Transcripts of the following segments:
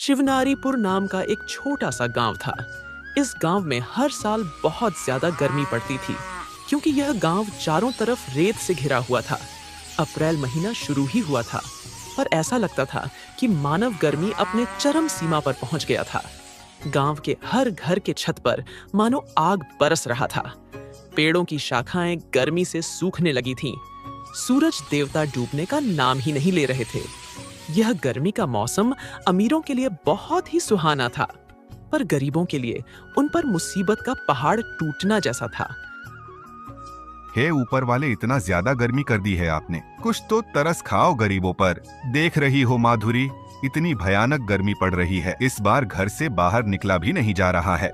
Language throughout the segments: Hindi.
शिवनारीपुर नाम का एक छोटा सा गांव था। इस गांव में हर साल बहुत ज्यादा गर्मी पड़ती थी, क्योंकि यह गांव चारों तरफ रेत से घिरा हुआ था। अप्रैल महीना शुरू ही हुआ था, पर ऐसा लगता था कि मानव गर्मी अपने चरम सीमा पर पहुंच गया था। गांव के हर घर के छत पर मानो आग बरस रहा था। पेड़ों की शाखाएं गर्मी से सूखने लगी थीं। सूरज देवता डूबने का नाम ही नहीं ले रहे थे। यह गर्मी का मौसम अमीरों के लिए बहुत ही सुहाना था, पर गरीबों के लिए उन पर मुसीबत का पहाड़ टूटना जैसा था। हे ऊपर वाले, इतना ज्यादा गर्मी कर दी है आपने, कुछ तो तरस खाओ गरीबों पर। देख रही हो माधुरी, इतनी भयानक गर्मी पड़ रही है, इस बार घर से बाहर निकला भी नहीं जा रहा है।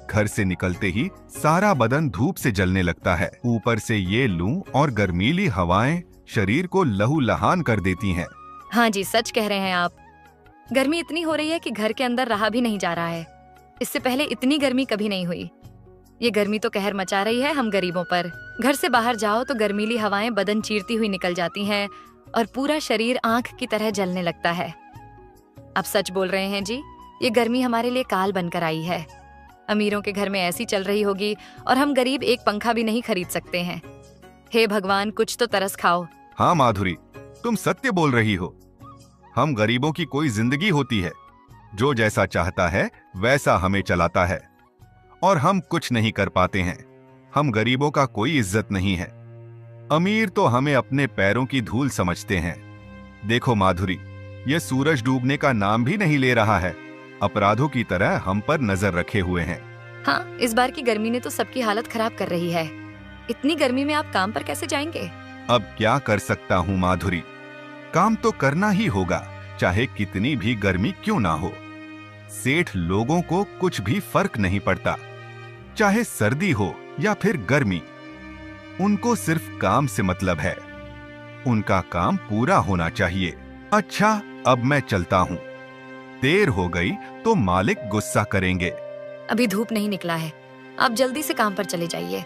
घर से निकलते ही सारा बदन धूप से जलने लगता है। ऊपर से ये लू और गर्मीली हवाएं शरीर को लहूलुहान कर देती हैं। हाँ जी, सच कह रहे हैं आप। गर्मी इतनी हो रही है कि घर के अंदर रहा भी नहीं जा रहा है। इससे पहले इतनी गर्मी कभी नहीं हुई। ये गर्मी तो कहर मचा रही है हम गरीबों पर। घर से बाहर जाओ तो गर्मीली हवाएं बदन चीरती हुई निकल जाती हैं और पूरा शरीर आंख की तरह जलने लगता है। आप सच बोल रहे हैं जी, ये गर्मी हमारे लिए काल बनकर आई है। अमीरों के घर में ऐसी चल रही होगी और हम गरीब एक पंखा भी नहीं खरीद सकते हैं। हे भगवान, कुछ तो तरस खाओ। हाँ माधुरी, तुम सत्य बोल रही हो। हम गरीबों की कोई जिंदगी होती है, जो जैसा चाहता है वैसा हमें चलाता है, और हम कुछ नहीं कर पाते हैं। हम गरीबों का कोई इज्जत नहीं है। अमीर तो हमें अपने पैरों की धूल समझते हैं। देखो माधुरी, ये सूरज डूबने का नाम भी नहीं ले रहा है। अपराधों की तरह हम पर नजर रखे हुए हैं। हाँ, इस बार की गर्मी ने तो सबकी हालत खराब कर रही है। इतनी गर्मी में आप काम पर कैसे जाएंगे? अब क्या कर सकता हूँ माधुरी, काम तो करना ही होगा, चाहे कितनी भी गर्मी क्यों ना हो। सेठ लोगों को कुछ भी फर्क नहीं पड़ता, चाहे सर्दी हो या फिर गर्मी। उनको सिर्फ काम से मतलब है। उनका काम पूरा होना चाहिए। अच्छा, अब मैं चलता हूँ। देर हो गई तो मालिक गुस्सा करेंगे। अभी धूप नहीं निकला है, आप जल्दी से काम पर चले जाइए,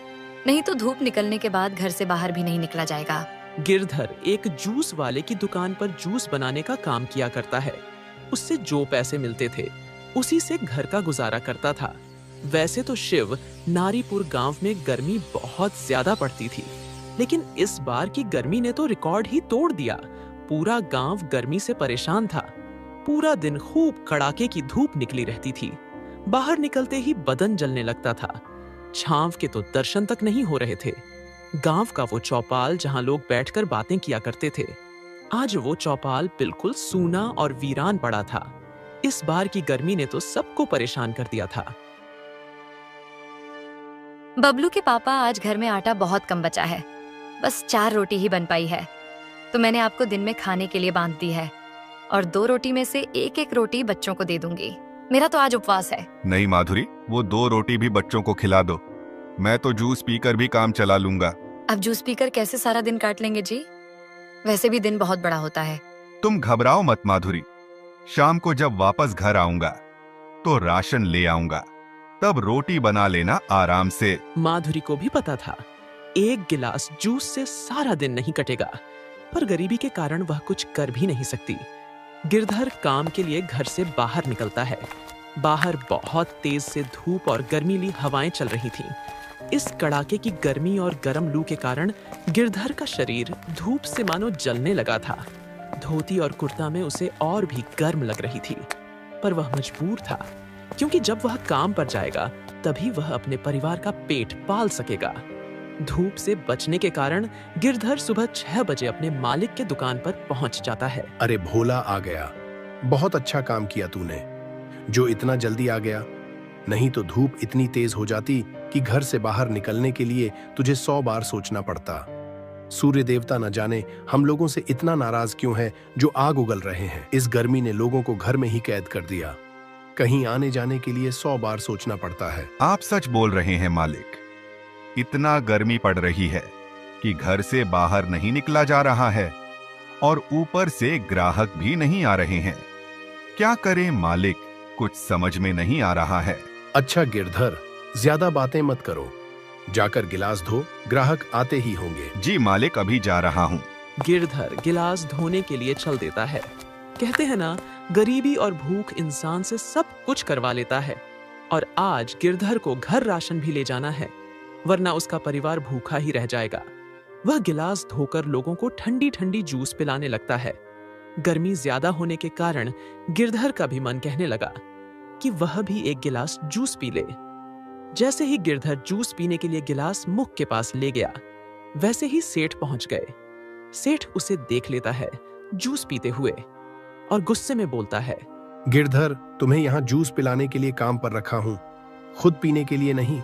नहीं तो धूप निकलने के बाद घर से बाहर भी नहीं निकला जाएगा। गिरधर एक जूस वाले की दुकान पर जूस बनाने का काम किया करता है। उससे जो पैसे मिलते थे उसी से घर का गुजारा करता था। वैसे तो शिव नारीपुर गांव में गर्मी बहुत ज्यादा पड़ती थी, लेकिन इस बार की गर्मी ने तो रिकॉर्ड ही तोड़ दिया। पूरा गांव गर्मी से परेशान था। पूरा दिन खूब कड़ाके की धूप निकली रहती थी। बाहर निकलते ही बदन जलने लगता था। छांव के तो दर्शन तक नहीं हो रहे थे। गांव का वो चौपाल जहां लोग बैठकर बातें किया करते थे, आज वो चौपाल बिल्कुल सूना और वीरान पड़ा था। इस बार की गर्मी ने तो सबको परेशान कर दिया था। बबलू के पापा, आज घर में आटा बहुत कम बचा है, बस 4 रोटी ही बन पाई है, तो मैंने आपको दिन में खाने के लिए बांध दी है, और 2 रोटी में से एक रोटी बच्चों को दे दूंगी। मेरा तो आज उपवास है। नहीं माधुरी, वो 2 रोटी भी बच्चों को खिला दो। मैं तो जूस पीकर भी काम चला लूंगा। अब जूस पीकर कैसे सारा दिन काट लेंगे जी? वैसे भी दिन बहुत बड़ा होता है। तुम घबराओ मत माधुरी, शाम को जब वापस घर आऊंगा तो राशन ले आऊंगा, तब रोटी बना लेना आराम से। माधुरी को भी पता था, एक गिलास जूस से सारा दिन नहीं कटेगा, पर गरीबी के कारण वह कुछ कर भी नहीं सकती। गिरधर काम के लिए घर से बाहर निकलता है। बाहर बहुत तेज से धूप और गर्मीली हवाएं चल रही थीं। इस कड़ाके की गर्मी और गर्म लू के कारण गिरधर का शरीर धूप से मानो जलने लगा था। धोती और कुर्ता में उसे और भी गर्म लग रही थी, पर वह मजबूर था, क्योंकि जब वह काम पर जाएगा तभी वह अपने परिवार का पेट पाल सकेगा। धूप से बचने के कारण गिरधर सुबह 6 बजे अपने मालिक के दुकान पर पहुंच जाता है। अरे भोला आ गया, बहुत अच्छा काम किया तूने जो इतना जल्दी आ गया, नहीं तो धूप इतनी तेज हो जाती कि घर से बाहर निकलने के लिए तुझे 100 बार सोचना पड़ता। सूर्य देवता न जाने हम लोगों से इतना नाराज क्यों है जो आग उगल रहे हैं। इस गर्मी ने लोगों को घर में ही कैद कर दिया, कहीं आने जाने के लिए 100 बार सोचना पड़ता है। आप सच बोल रहे हैं मालिक, इतना गर्मी पड़ रही है कि घर से बाहर नहीं निकला जा रहा है, और ऊपर से ग्राहक भी नहीं आ रहे हैं। क्या करें मालिक, कुछ समझ में नहीं आ रहा है। अच्छा गिरधर, ज्यादा बातें मत करो, जाकर गिलास धो, ग्राहक आते ही होंगे। जी मालिक, अभी जा रहा हूँ। गिरधर गिलास धोने के लिए चल देता है। कहते हैं ना, गरीबी और भूख इंसान से सब कुछ करवा लेता है। और आज गिरधर को घर राशन भी ले जाना है, वरना उसका परिवार भूखा ही रह जाएगा। वह गिलास धोकर लोगों को ठंडी ठंडी जूस पिलाने लगता है। गर्मी ज्यादा होने के कारण गिरधर का भी मन कहने लगा कि वह भी एक गिलास जूस पी ले। जैसे ही गिरधर जूस पीने के लिए गिलास मुख के पास ले गया, वैसे ही सेठ पहुंच गए। सेठ उसे देख लेता है जूस पीते हुए और गुस्से में बोलता है, गिरधर, तुम्हें यहाँ जूस पिलाने के लिए काम पर रखा हूँ, खुद पीने के लिए नहीं।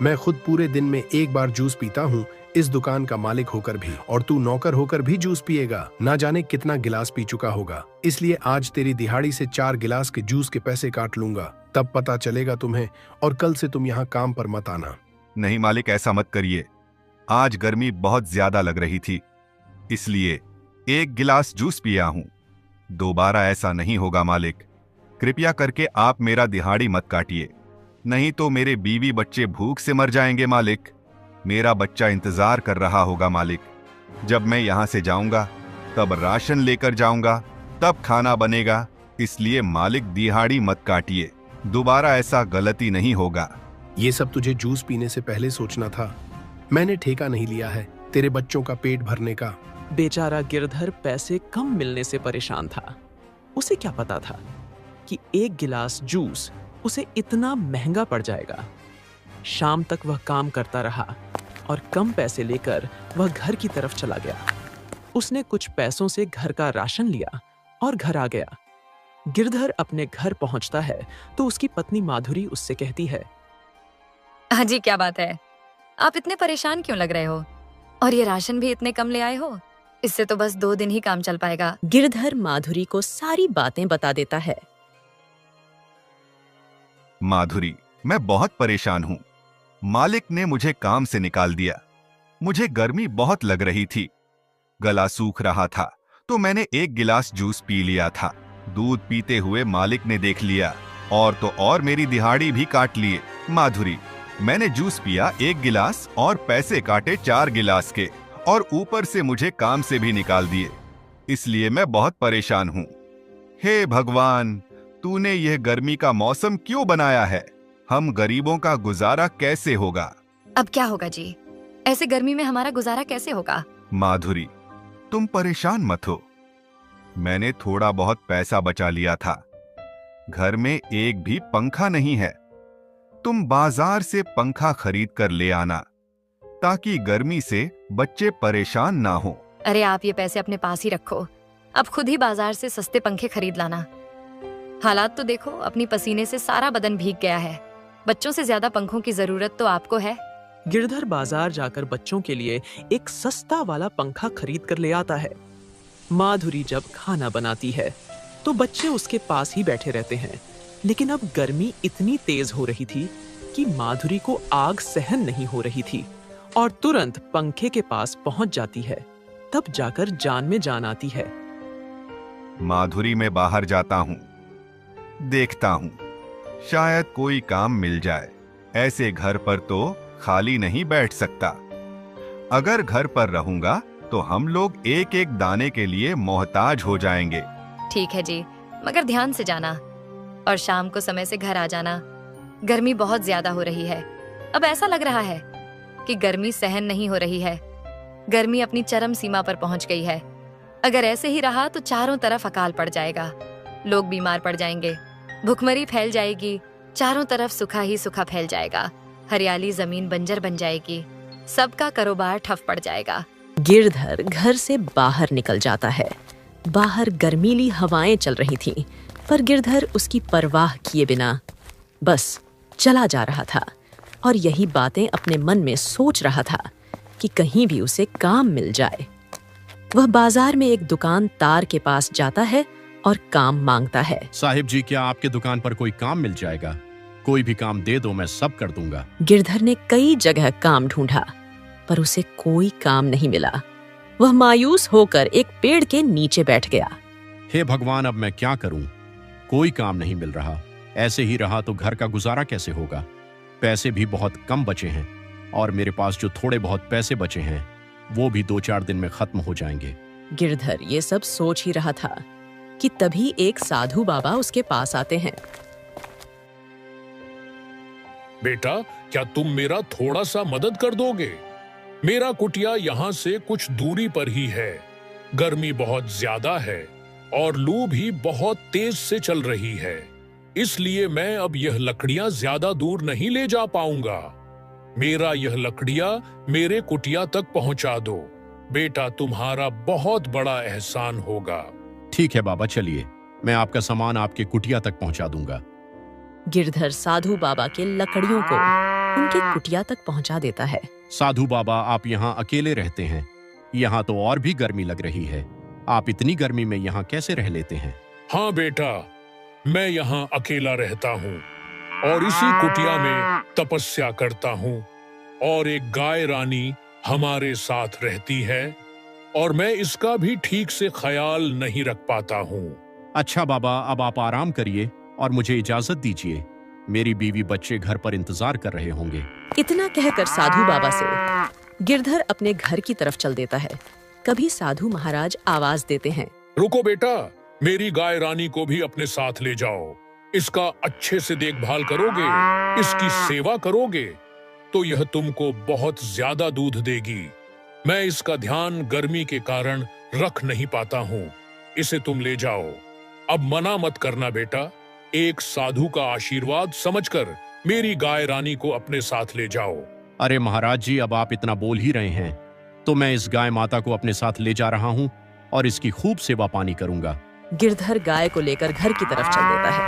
मैं खुद पूरे दिन में एक बार जूस पीता हूँ, इस दुकान का मालिक होकर भी, और तू नौकर होकर भी जूस पिएगा। ना जाने कितना गिलास पी चुका होगा। इसलिए आज तेरी दिहाड़ी से 4 गिलास के जूस के पैसे काट लूंगा, तब पता चलेगा तुम्हें, और कल से तुम यहाँ काम पर मत आना। नहीं मालिक, ऐसा मत करिए। आज गर्मी बहुत ज्यादा लग रही थी, इसलिए 1 गिलास जूस पिया हूं। दोबारा ऐसा नहीं होगा मालिक। कृपया करके आप मेरा दिहाड़ी मत काटिए, नहीं तो मेरे बीवी बच्चे भूख से मर जाएंगे मालिक। मेरा बच्चा इंतजार कर रहा होगा मालिक। जब मैं यहाँ से जाऊंगा तब राशन लेकर जाऊंगा, तब खाना बनेगा। इसलिए मालिक दिहाड़ी मत काटिए, दोबारा ऐसा गलती नहीं होगा। ये सब तुझे जूस पीने से पहले सोचना था। मैंने ठेका नहीं लिया है तेरे बच्चों का पेट भरने का। बेचारा गिरधर पैसे कम मिलने से परेशान था। उसे क्या पता था कि 1 गिलास जूस उसे इतना महंगा पड़ जाएगा। शाम तक वह काम करता रहा और कम पैसे लेकर वह घर की तरफ चला गया। उसने कुछ पैसों से घर का राशन लिया और घर आ गया। गिरधर अपने घर पहुंचता है तो उसकी पत्नी माधुरी उससे कहती है, हाँ जी, क्या बात है? आप इतने परेशान क्यों लग रहे हो? और ये राशन भी इतने कम ले आए हो? इससे तो बस 2 दिन ही काम चल पाएगा। गिरधर माधुरी को सारी बातें बता देता है। माधुरी, मैं बहुत परेशान हूं। मालिक ने मुझे काम से निकाल दिया। मुझे गर्मी बहुत लग रही थी, गला सूख रहा था, तो मैंने 1 गिलास जूस पी लिया था। दूध पीते हुए मालिक ने देख लिया और तो और मेरी दिहाड़ी भी काट लिए। माधुरी, मैंने जूस पिया 1 गिलास और पैसे काटे 4 गिलास के, और ऊपर से मुझे काम से भी निकाल दिए। इसलिए मैं बहुत परेशान हूं। हे भगवान, तूने यह गर्मी का मौसम क्यों बनाया है? हम गरीबों का गुजारा कैसे होगा? अब क्या होगा जी? ऐसे गर्मी में हमारा गुजारा कैसे होगा? माधुरी, तुम परेशान मत हो। मैंने थोड़ा बहुत पैसा बचा लिया था। घर में एक भी पंखा नहीं है। तुम बाजार से पंखा खरीद कर ले आना, ताकि गर्मी से बच्चे परेशान ना हो। अरे आप ये पैसे अपने पास ही रखो। अब खुद ही बाजार से सस्ते पंखे खरीद लाना। हालात तो देखो, अपनी पसीने से सारा बदन भीग गया है। बच्चों से ज्यादा पंखों की जरूरत तो आपको है। गिरधर बाजार जाकर बच्चों के लिए एक सस्ता वाला पंखा खरीद कर ले आता है। माधुरी जब खाना बनाती है तो बच्चे उसके पास ही बैठे रहते हैं। लेकिन अब गर्मी इतनी तेज हो रही थी कि माधुरी को आग सहन नहीं हो रही थी और तुरंत पंखे के पास पहुंच जाती है। तब जाकर जान में जान आती है। माधुरी, मैं बाहर जाता हूं, देखता हूं, शायद कोई काम मिल जाए। ऐसे घर पर तो खाली नहीं बैठ सकता। अगर घर पर रहूंगा तो हम लोग एक एक दाने के लिए मोहताज हो जाएंगे। ठीक है जी, मगर ध्यान से जाना और शाम को समय से घर आ जाना। गर्मी बहुत ज्यादा हो रही है। अब ऐसा लग रहा है कि गर्मी सहन नहीं हो रही है। गर्मी अपनी चरम सीमा पर पहुंच गई है। अगर ऐसे ही रहा तो चारों तरफ अकाल पड़ जाएगा। लोग बीमार पड़ जाएंगे, भुखमरी फैल जाएगी, चारों तरफ सूखा ही सूखा फैल जाएगा, हरियाली जमीन बंजर बन जाएगी, सबका कारोबार ठप पड़ जाएगा। गिरधर घर से बाहर निकल जाता है। बाहर गर्मीली हवाएं चल रही थीं, पर गिरधर उसकी परवाह किए बिना बस चला जा रहा था और यही बातें अपने मन में सोच रहा था कि कहीं भी उसे काम मिल जाए। वह बाजार में एक दुकानदार के पास जाता है और काम मांगता है। साहिब जी, क्या आपके दुकान पर कोई काम मिल जाएगा? कोई भी काम दे दो, मैं सब कर दूंगा। गिरधर ने कई जगह काम ढूंढा, पर उसे कोई काम नहीं मिला। वह मायूस होकर एक पेड़ के नीचे बैठ गया। हे भगवान, अब मैं क्या करूं? कोई काम नहीं मिल रहा। ऐसे ही रहा तो घर का गुजारा कैसे होगा? पैसे भी बहुत कम बचे हैं और मेरे पास जो थोड़े बहुत पैसे बचे हैं वो भी 2-4 दिन में खत्म हो जाएंगे। गिरधर ये सब सोच ही रहा था कि तभी एक साधु बाबा उसके पास आते हैं। बेटा, क्या तुम मेरा थोड़ा सा मदद कर दोगे? मेरा कुटिया यहाँ से कुछ दूरी पर ही है। गर्मी बहुत ज्यादा है और लू भी बहुत तेज से चल रही है, इसलिए मैं अब यह लकड़ियां ज्यादा दूर नहीं ले जा पाऊंगा। मेरा यह लकड़ियां मेरे कुटिया तक पहुंचा दो। बेटा, तुम्हारा बहुत बड़ा एहसान होगा। ठीक है बाबा, चलिए, मैं आपका सामान आपके कुटिया तक पहुंचा दूंगा। गिरधर साधु बाबा के लकड़ियों को उनके कुटिया तक पहुंचा देता है। साधु बाबा, आप यहाँ अकेले रहते हैं? यहाँ तो और भी गर्मी लग रही है। आप इतनी गर्मी में यहाँ कैसे रह लेते हैं? हाँ बेटा, मैं यहाँ अकेला रहता हूँ और इसी कुटिया में तपस्या करता हूँ और एक गाय रानी हमारे साथ रहती है और मैं इसका भी ठीक से ख्याल नहीं रख पाता हूँ। अच्छा बाबा, अब आप आराम करिए और मुझे इजाजत दीजिए। मेरी बीवी बच्चे घर पर इंतजार कर रहे होंगे। इतना कहकर साधु बाबा से गिरधर अपने घर की तरफ चल देता है। कभी साधु महाराज आवाज देते हैं, रुको बेटा, मेरी गाय रानी को भी अपने साथ ले जाओ। इसका अच्छे से देखभाल करोगे, इसकी सेवा करोगे तो यह तुमको बहुत ज्यादा दूध देगी। मैं इसका ध्यान गर्मी के कारण रख नहीं पाता हूँ। इसे तुम ले जाओ। अब मना मत करना बेटा। एक साधु का आशीर्वाद समझकर मेरी गाय रानी को अपने साथ ले जाओ। अरे महाराज जी, अब आप इतना बोल ही रहे हैं तो मैं इस गाय माता को अपने साथ ले जा रहा हूँ और इसकी खूब सेवा पानी करूंगा। गिरधर गाय को लेकर घर की तरफ चल देता है।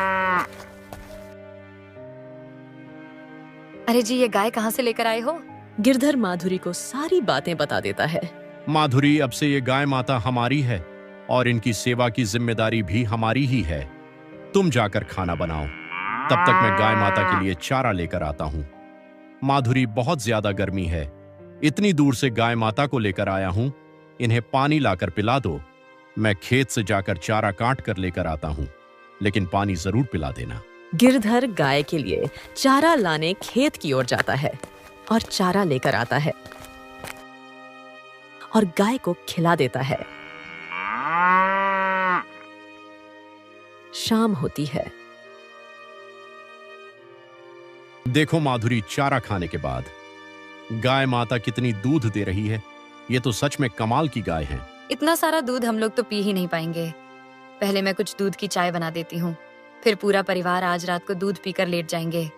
अरे जी, ये गाय कहाँ से लेकर आए हो? गिरधर माधुरी को सारी बातें बता देता है। माधुरी, अब से ये गाय माता हमारी है और इनकी सेवा की जिम्मेदारी भी हमारी ही है। तुम जाकर खाना बनाओ, तब तक मैं गाय माता के लिए चारा लेकर आता हूँ। माधुरी, बहुत ज्यादा गर्मी है, इतनी दूर से गाय माता को लेकर आया हूँ, इन्हें पानी लाकर पिला दो। मैं खेत से जाकर चारा काट कर लेकर आता हूँ, लेकिन पानी जरूर पिला देना। गिरधर गाय के लिए चारा लाने खेत की ओर जाता है और चारा लेकर आता है और गाय को खिला देता है। शाम होती है। देखो माधुरी, चारा खाने के बाद गाय माता कितनी दूध दे रही है। ये तो सच में कमाल की गाय है। इतना सारा दूध हम लोग तो पी ही नहीं पाएंगे। पहले मैं कुछ दूध की चाय बना देती हूँ, फिर पूरा परिवार आज रात को दूध पीकर लेट जाएंगे,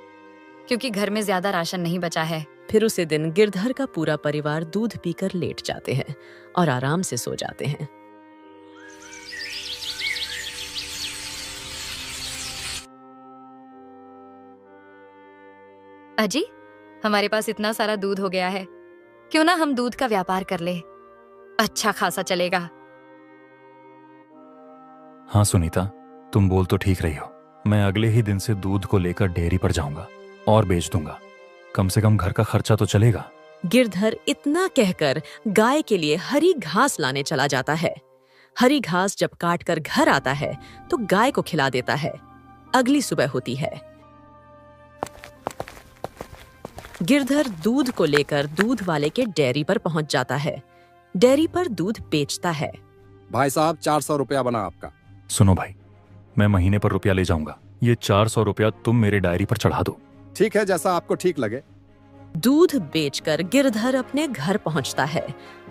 क्योंकि घर में ज्यादा राशन नहीं बचा है। फिर उसी दिन गिरधर का पूरा परिवार दूध पीकर लेट जाते हैं और आराम से सो जाते हैं। अजी, हमारे पास इतना सारा दूध हो गया है, क्यों ना हम दूध का व्यापार कर ले? अच्छा खासा चलेगा। हाँ सुनीता, तुम बोल तो ठीक रही हो। मैं अगले ही दिन से दूध को लेकर डेयरी पर जाऊंगा और बेच दूंगा। कम से कम घर का खर्चा तो चलेगा। गिरधर इतना कहकर गाय के लिए हरी घास लाने चला जाता है। हरी घास जब काट कर घर आता है तो गाय को खिला देता है। अगली सुबह होती है। गिरधर दूध को लेकर दूध वाले के डेयरी पर पहुंच जाता है। डेयरी पर दूध बेचता है। भाई साहब, 400 रुपया बना आपका। सुनो भाई, मैं महीने पर रुपया ले जाऊंगा। ये 400 रुपया तुम मेरे डायरी पर चढ़ा दो। ठीक है, जैसा आपको ठीक लगे। दूध बेचकर गिरधर अपने घर पहुंचता है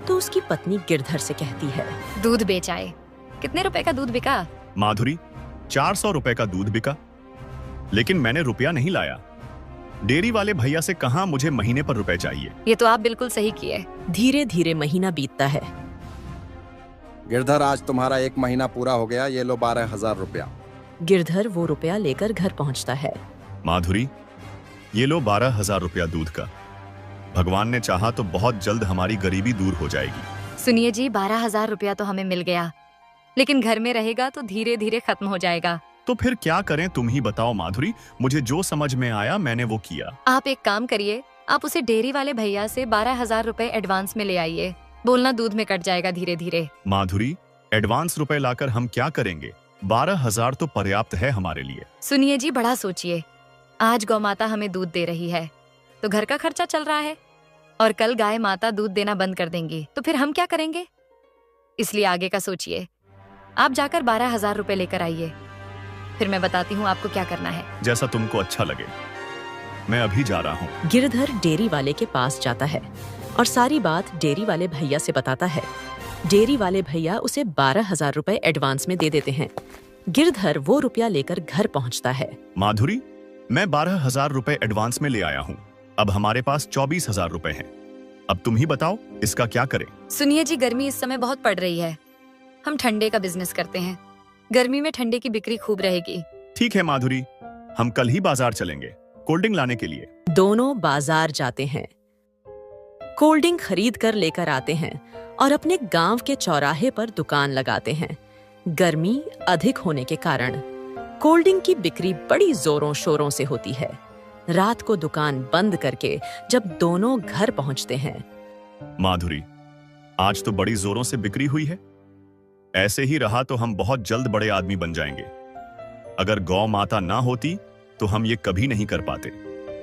तो उसकी पत्नी गिरधर से कहती है, दूध बेच आए। कितने रुपए का दूध बिका? माधुरी, 400 रुपए का दूध बिका, लेकिन मैंने रुपया नहीं लाया। डेयरी वाले भैया से कहा मुझे महीने पर रुपए चाहिए। ये तो आप बिल्कुल सही किए। धीरे धीरे महीना बीतता है। गिरधर, आज तुम्हारा 1 महीना पूरा हो गया। ये लो 12,000 रुपया। गिरधर वो रुपया लेकर घर पहुंचता है। माधुरी, ये लो 12,000 रुपया दूध का। भगवान ने चाहा तो बहुत जल्द हमारी गरीबी दूर हो जाएगी। सुनिए जी, 12,000 रुपया तो हमें मिल गया, लेकिन घर में रहेगा तो धीरे धीरे खत्म हो जाएगा। तो फिर क्या करें, तुम ही बताओ माधुरी। मुझे जो समझ में आया मैंने वो किया। आप एक काम करिए, आप उसे डेयरी वाले भैया से 12,000 रुपए एडवांस में ले आइए। बोलना दूध में कट जाएगा धीरे धीरे। माधुरी, एडवांस रुपए लाकर हम क्या करेंगे? 12,000 तो पर्याप्त है हमारे लिए। सुनिए जी, बड़ा सोचिए। आज गौ माता हमें दूध दे रही है तो घर का खर्चा चल रहा है, और कल गाय माता दूध देना बंद कर देंगी तो फिर हम क्या करेंगे? इसलिए आगे का सोचिए। आप जाकर 12,000 रुपए लेकर आइए, फिर मैं बताती हूँ आपको क्या करना है। जैसा तुमको अच्छा लगे, मैं अभी जा रहा हूँ। गिरधर डेयरी वाले के पास जाता है और सारी बात डेयरी वाले भैया से बताता है। डेयरी वाले भैया उसे 12,000 रुपए एडवांस में दे देते हैं। गिरधर वो रुपया लेकर घर पहुंचता है। माधुरी, मैं 12,000 रुपए एडवांस में ले आया हूँ। अब हमारे पास 24,000 रुपए हैं। अब तुम ही बताओ इसका क्या करें। सुनिए जी, गर्मी इस समय बहुत पड़ रही है, हम ठंडे का बिजनेस करते हैं। गर्मी में ठंडे की बिक्री खूब रहेगी। ठीक है माधुरी, हम कल ही बाजार चलेंगे कोल्ड ड्रिंक लाने के लिए। दोनों बाजार जाते हैं, कोल्ड ड्रिंक खरीद कर लेकर आते हैं और अपने गांव के चौराहे पर दुकान लगाते हैं। गर्मी अधिक होने के कारण कोल्ड ड्रिंक की बिक्री बड़ी जोरों शोरों से होती है। रात को दुकान बंद करके जब दोनों घर पहुंचते हैं। माधुरी, आज तो बड़ी जोरों से बिक्री हुई है। ऐसे ही रहा तो हम बहुत जल्द बड़े आदमी बन जाएंगे। अगर गौ माता ना होती तो हम ये कभी नहीं कर पाते।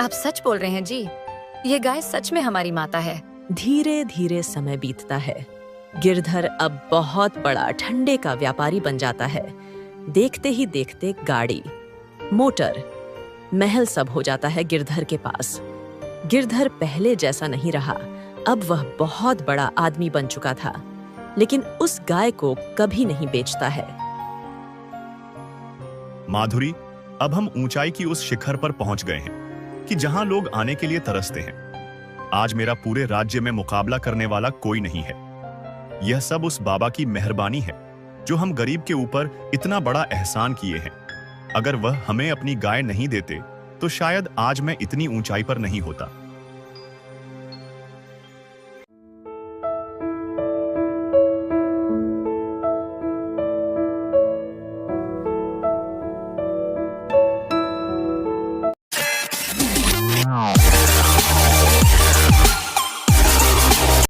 आप सच बोल रहे हैं जी, ये गाय सच में हमारी माता है। धीरे धीरे समय बीतता है। गिरधर अब बहुत बड़ा ठंडे का व्यापारी बन जाता है। देखते ही देखते गाड़ी, मोटर, महल सब हो जाता है गिरधर के पास। गिरधर पहले जैसा नहीं रहा, अब वह बहुत बड़ा आदमी बन चुका था, लेकिन उस गाय को कभी नहीं बेचता है। माधुरी, अब हम ऊंचाई की उस शिखर पर पहुंच गए हैं कि जहां लोग आने के लिए तरसते हैं। आज मेरा पूरे राज्य में मुकाबला करने वाला कोई नहीं है। यह सब उस बाबा की मेहरबानी है जो हम गरीब के ऊपर इतना बड़ा एहसान किए हैं। अगर वह हमें अपनी गाय नहीं देते तो शायद आज मैं इतनी ऊंचाई पर नहीं होता।